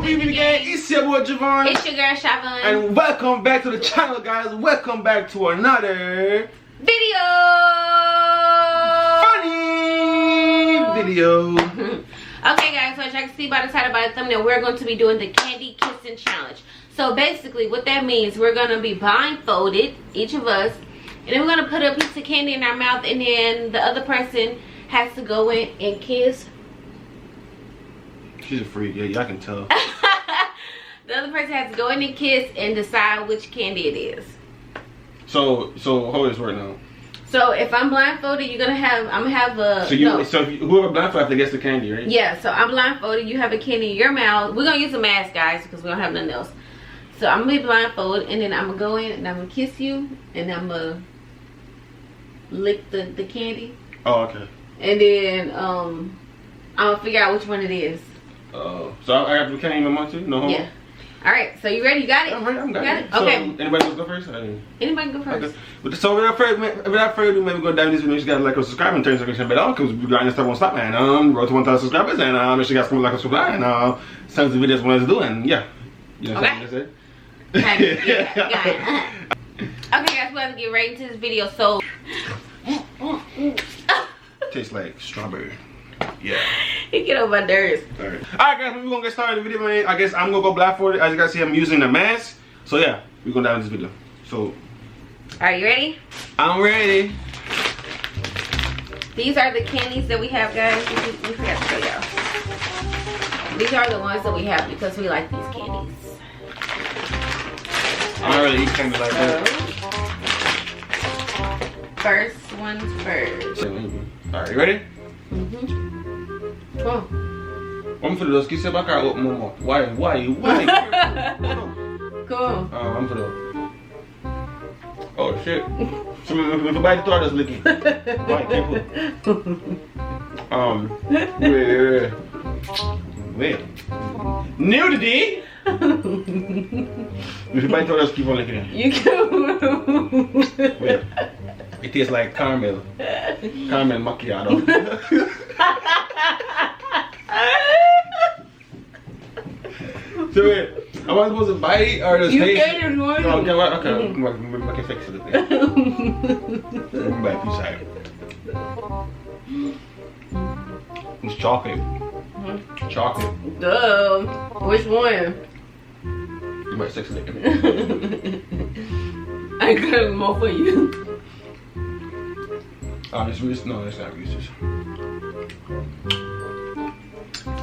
Good evening again. It's your boy Javon. It's your girl Shavon. And welcome back to the channel, guys. Welcome back to another video. Funny video. Okay, guys. So as you can see by the title, by the thumbnail, we're going to be doing the candy kissing challenge. So basically, what that means, we're going to be blindfolded, each of us, and then we're going to put a piece of candy in our mouth, and then the other person has to go in and kiss. She's a freak. Yeah, y'all can tell. The other person has to go in and kiss and decide which candy it is. So hold this right now. So if I'm blindfolded, I'm gonna have a. So whoever blindfolded gets the candy, right? Yeah. So I'm blindfolded. You have a candy in your mouth. We're gonna use a mask, guys, because we don't have nothing else. So I'm gonna be blindfolded, and then I'm gonna go in and I'm gonna kiss you, and I'm gonna lick the candy. Oh, okay. And then I'm gonna figure out which one it is. So I have the candy in my mouth too? No? Yeah. All right. So you ready? You got it? I'm ready. I'm got it. Okay. So anybody wants to go first? Anybody go first? Okay. But so without further ado, maybe go down this video. You gotta like or subscribe and turn notification bell on because we got stuff won't stop, man. Road to 1,000 subscribers and make sure you guys come like and subscribe and send us the videos when it's doing. Yeah. You know what I'm saying? Okay. Yeah, got it. Okay, guys, we have to get right into this video. So tastes like strawberry. Yeah. You get on my nerves. Alright, guys, we're gonna get started with the video, man. I guess I'm gonna go blindfolded. As you guys see, I'm using the mask. So yeah, we're going down this video. So are you ready? I'm ready. These are the candies that we have, guys. We forgot to show y'all. These are the ones that we have because we like these candies. I don't really eat candy like that. First one's first. Alright, you ready? Come on. I'm for those kisses back out more. Why? Cool. I'm for those. Oh shit. So if you bite the throat, just licking. Why? Careful. Wait. Nudity. If you bite the throat, just keep on licking it. You can. Wait. It tastes like caramel. Caramel macchiato. So wait, am I supposed to bite it or just taste it? You can ignore it. Okay, I can fix it. Let me bite a piece out. It's chocolate. Chocolate. Duh. Which one? You might sex lick it. I got more for you. It's Reese's. No, it's not Reese's.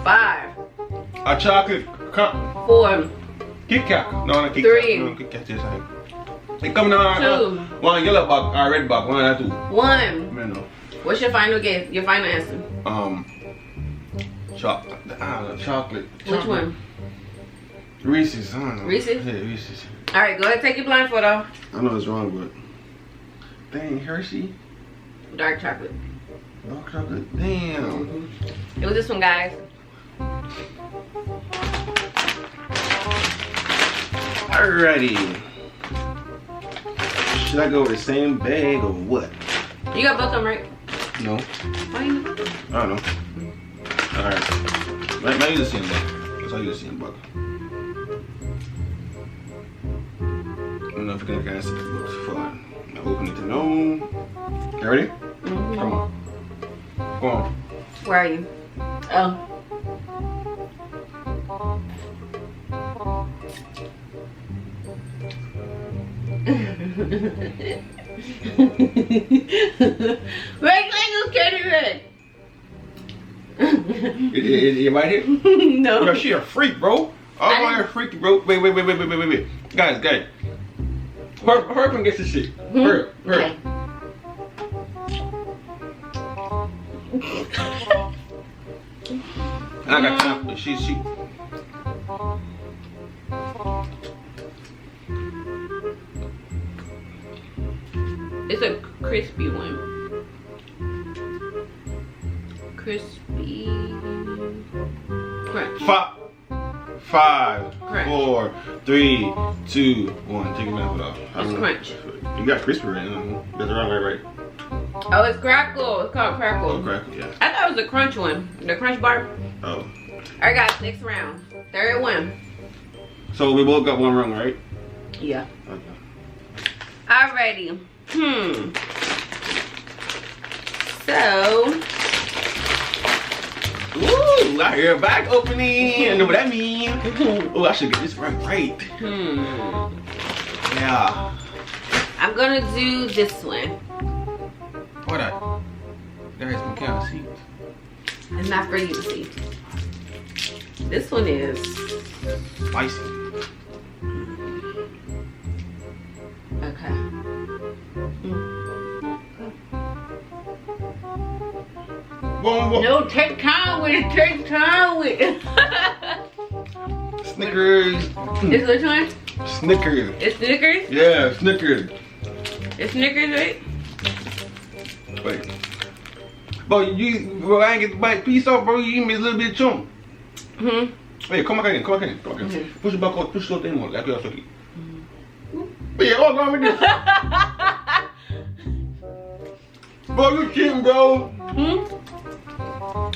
5. A chocolate cup. 4. Kit Kat. No, not Kit 3. Kat. No, Kit Kat tastes like. It come down 2. one yellow box or red box. One or 2. 1. No. What's your final guess? Your final answer? Chocolate. Which one? Reese's. I don't know. Reese's? Yeah, Reese's. All right, go ahead, take your blindfold off. I know it's wrong, but dang, Hershey. Dark chocolate. Dark chocolate. Damn. It was this one, guys. Alrighty. Should I go with the same bag or what? You got both of them, right? No. Why you got both of them? I don't know. Alright. Might use the same bag. Let's all use the same bag. I don't know if you're gonna see it looks fun. I open it to know. You ready? Come on. Come on. Where are you? Oh. Red Mango's candy red. You right here? No. Bro, she a freak, bro. Oh, you're freaky, bro. Wait. Guys. Hurry up and get this shit. Hurry up. Okay. I got time for she. It's a crispy one. Crispy crunch. 5, Crunch. 4, 3, 2, 1. Take your mouth off. It's crunch. You got crispy right now. That's the wrong way, right? Oh, it's crackle. It's called crackle. Oh, crackle, yeah. I thought it was the crunch one. The crunch bar. Oh. Alright guys, next round. Third one. So we both got one wrong, right? Yeah. Okay. Alrighty. So. Ooh, I hear a bag opening. I know what that means. Oh, I should get this right. Yeah. I'm gonna do this one. What that? Guys, we can't see. It's not for you to see. This one is Spicy. okay. Boom. No, take time with it. Take time with it. Snickers. This which one? Snickers. It's Snickers. Yeah, Snickers. It's Snickers, right? Wait. Bro, bro, I ain't get the bite piece off, bro. You give me a little bit of chum. Wait, come back in. Push it back out. Push it out more. Like you're talking. But yeah, what's wrong with this? Bro, you cheating, bro.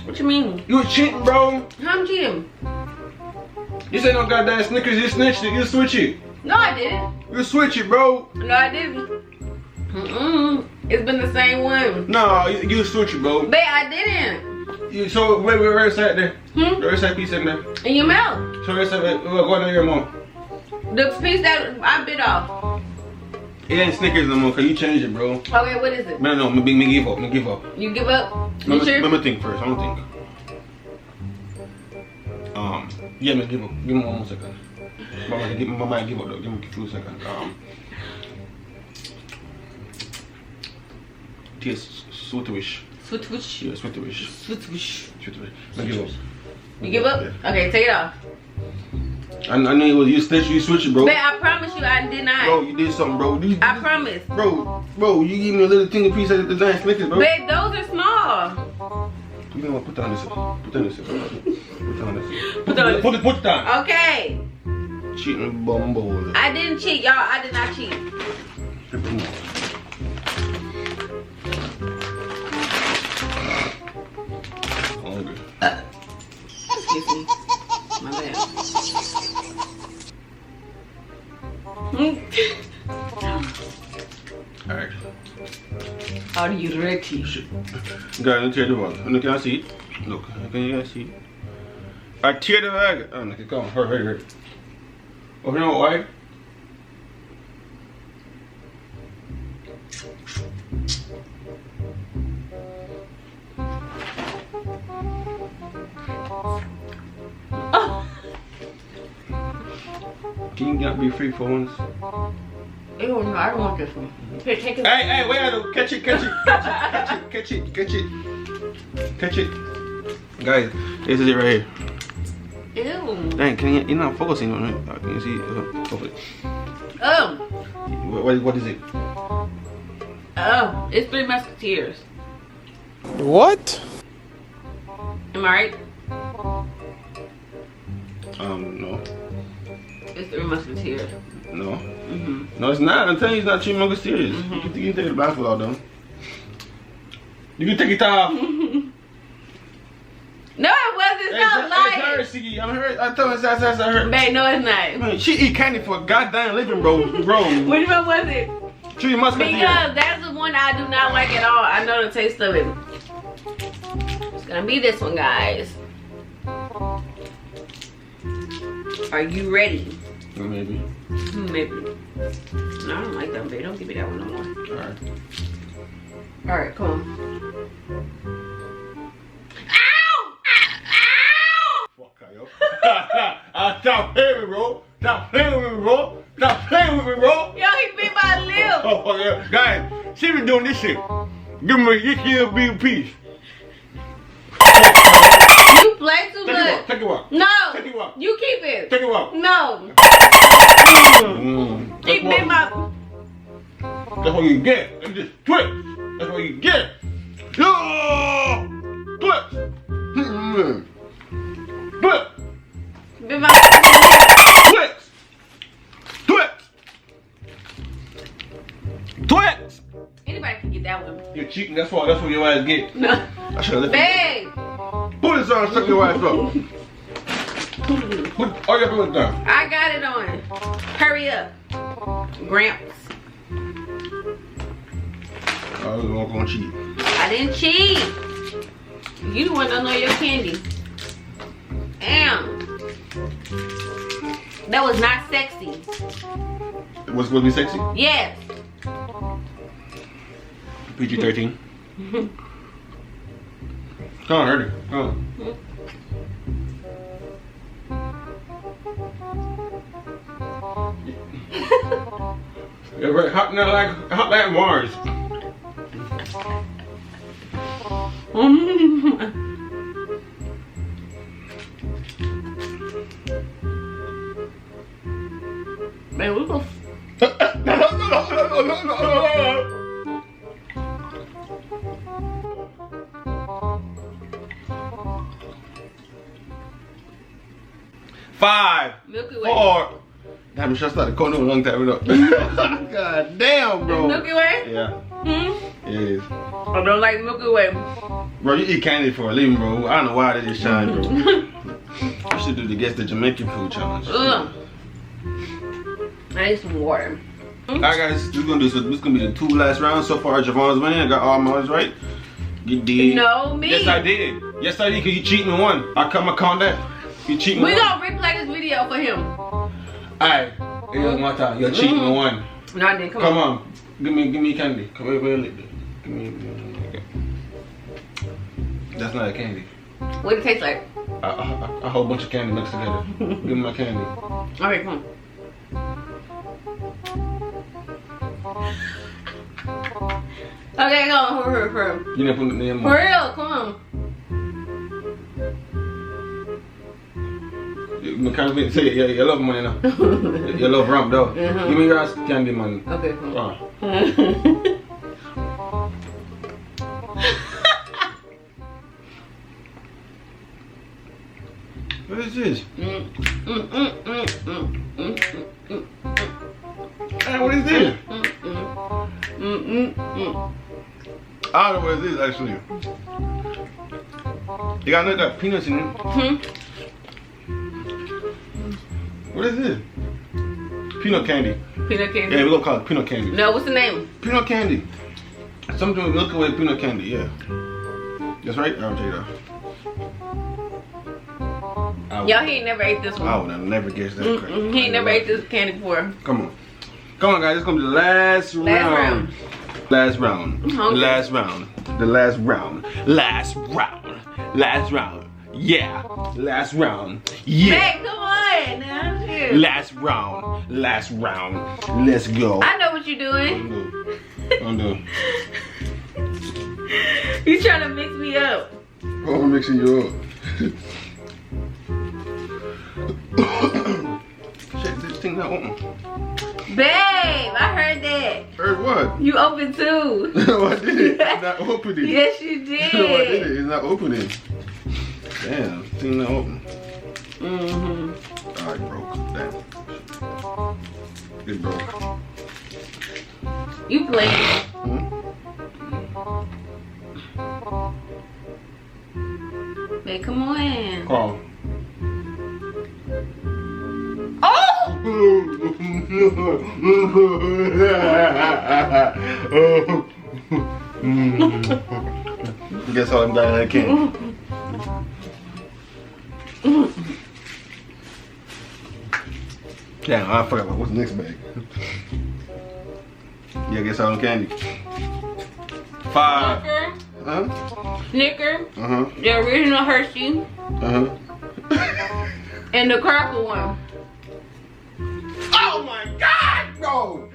What you mean? You cheating, bro. How I'm cheating? You said no goddamn Snickers. You snitched it. You switch it. No, I didn't. You switch it, bro. No, I didn't. It's been the same one. No, you switch it, bro. Babe, I didn't. So where's that there? Where's that piece in there? In your mouth. So where's that? Go down your mouth. The piece that I bit off. It ain't Snickers no more, cause you changed it, bro. Okay, what is it? No, me give up. You give up? You sure? Let me think first. I'm gonna think. Yeah, me give up. Give me 1 more second. My mind give up though. Give me a few seconds. Taste sweetish. Sweetish. Yeah, sweetish. Me give up. You give up? Yeah. Okay, take it off. I know it was you switch it, bro. Babe, I promise you I did not. Bro, you did something, bro. I promise. Bro, you give me a little tingle piece of the giant Snickers, bro. Babe, those are small. You know what? Put that on this. Put that on this. Put it down. Okay. Cheating bumble. I didn't cheat, y'all. I did not cheat. Excuse me. My bad. Alright. Are you ready? Guys, let's tear the bag. Look, can I see it? Look, can you guys see it? I tear the bag. Oh, look, come on. Hurry. Oh, you know why? Oh. Can you not be free for once? Ew, no, I don't want this one. Here, take it. Hey, wait, catch it. Guys, this is it right here. Ew. Dang, you're not focusing on it. Can you see it? Hopefully. Oh. What is it? Oh, it's Three Musketeers. What? Am I right? No. It's Three Musketeers. No. No, it's not. I'm telling you, it's not Three Musketeers. You can take the blindfold out, though. You can take it off. No, it wasn't. Stop lying. It's her, Siggy. I'm her. I told her that's her. Babe, no, it's not. Man, she eat candy for a goddamn living, bro. Which one was it? Three Musketeers. Because that's the one I do not like at all. I know the taste of it. It's gonna be this one, guys. Are you ready? Maybe. Maybe. No, I don't like that, babe. Don't give me that one no more. Alright. Alright, come on. Fuck, yo. Stop playing with me, bro. Stop playing with me, bro. Yo, he bit my lip. Oh, yeah. Guys, she been doing this shit. Give me a big piece. You play too much. Take it out. No. Take it out. You keep it. Take it out. No. He bit my... That's what you get. You just twist. That's what you get. Yeah! Twist. Twist. Bit my... Twist. Anybody can get that one. You're cheating. That's what your ass get. No. I should have left Babe. Put this on, suck your ass up. Oh, yeah, put it down. I got it on. Hurry up. Gramps. I was gonna cheat. I didn't cheat. You the one that know your candy. Damn. That was not sexy. It was supposed to be sexy? Yes. PG-13. Come on, hurry. Come on. Yeah, right. Hot like Mars. Man, we go. Five. Milky Way. 4. Damn, I started calling a long time ago. God damn, bro. Milky Way? Yeah. Hmm? Yeah, it is. I don't like Milky Way. Bro, you eat candy for a living, bro. I don't know why they just shine, bro. You should do the Guess the Jamaican Food Challenge. Ugh. I need some water. Alright guys, this is gonna be the 2 last rounds. So far Javon's winning. I got all mine right. You did. No, me. Yes I did. Yes I did, cause you cheating and won. I count that. You cheating. We gonna replay this video for him. Alright. It was my time. You're cheating and won. No, I didn't. Come on. Give me candy. Come here, lick it. Give me. Okay. That's not a candy. What it taste like? A whole bunch of candy mixed together. Give me my candy. Okay, come on. Okay, go on. For real. You didn't put it in For real, come on. Say it, you love money now. You love ramp though. Give me your ass candy money. Okay, come on. What is this? Hey, what is this? I don't know what it is actually. You got peanuts in it. What is this? Peanut candy. Peanut candy? Yeah, we're gonna call it peanut candy. No, what's the name? Peanut candy. Something with Milky Way peanut candy, yeah. That's right? I'll tell you that. Y'all, he ain't never ate this one. I would have never guessed that. He ain't never ate this candy before. Come on. Come on, guys. It's going to be the last round. Last round. The last round. The last round. Last round. Last round. Yeah. Last round. Yeah. Hey, come on. Now, shit. Last round. Last round. Let's go. I know what you're doing. Don't do. You trying to mix me up. Oh, I'm mixing you up. Shit, this thing not open. Babe, I heard that. Heard what? You open too. No, I didn't. It's not opening. Yes, you did. No, I didn't. It's not opening. Damn, thing not open. Alright, broke. Damn. It broke. You playing. Babe, come on. Call. Oh! Guess all I'm glad I can. Damn, I forgot what's the next bag. Yeah, guess all I'm candy. 5. Snicker. The original Hershey. And the crackle one. Oh my God, no!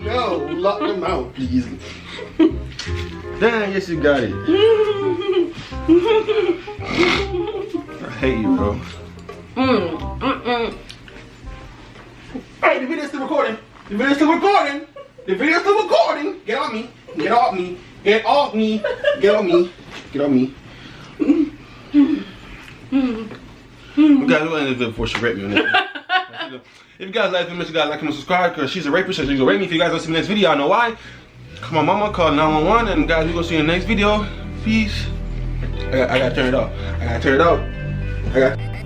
No, lock them out, please. Damn, yes you got it. I hate you, bro. Hey, the video's still recording. The video's still recording. The video's still recording. Get on me. Get off me. Get off me. Get on me. Get on me. You guys, we'll end this video before she raped me on this. If you guys like this, make sure you guys like and subscribe because she's a rapist, so she's gonna rape me. If you guys don't see the next video, I know why. Come on, mama, call 911, and guys, we're gonna see you in the next video. Peace. I gotta turn it off. I gotta turn it off. I got.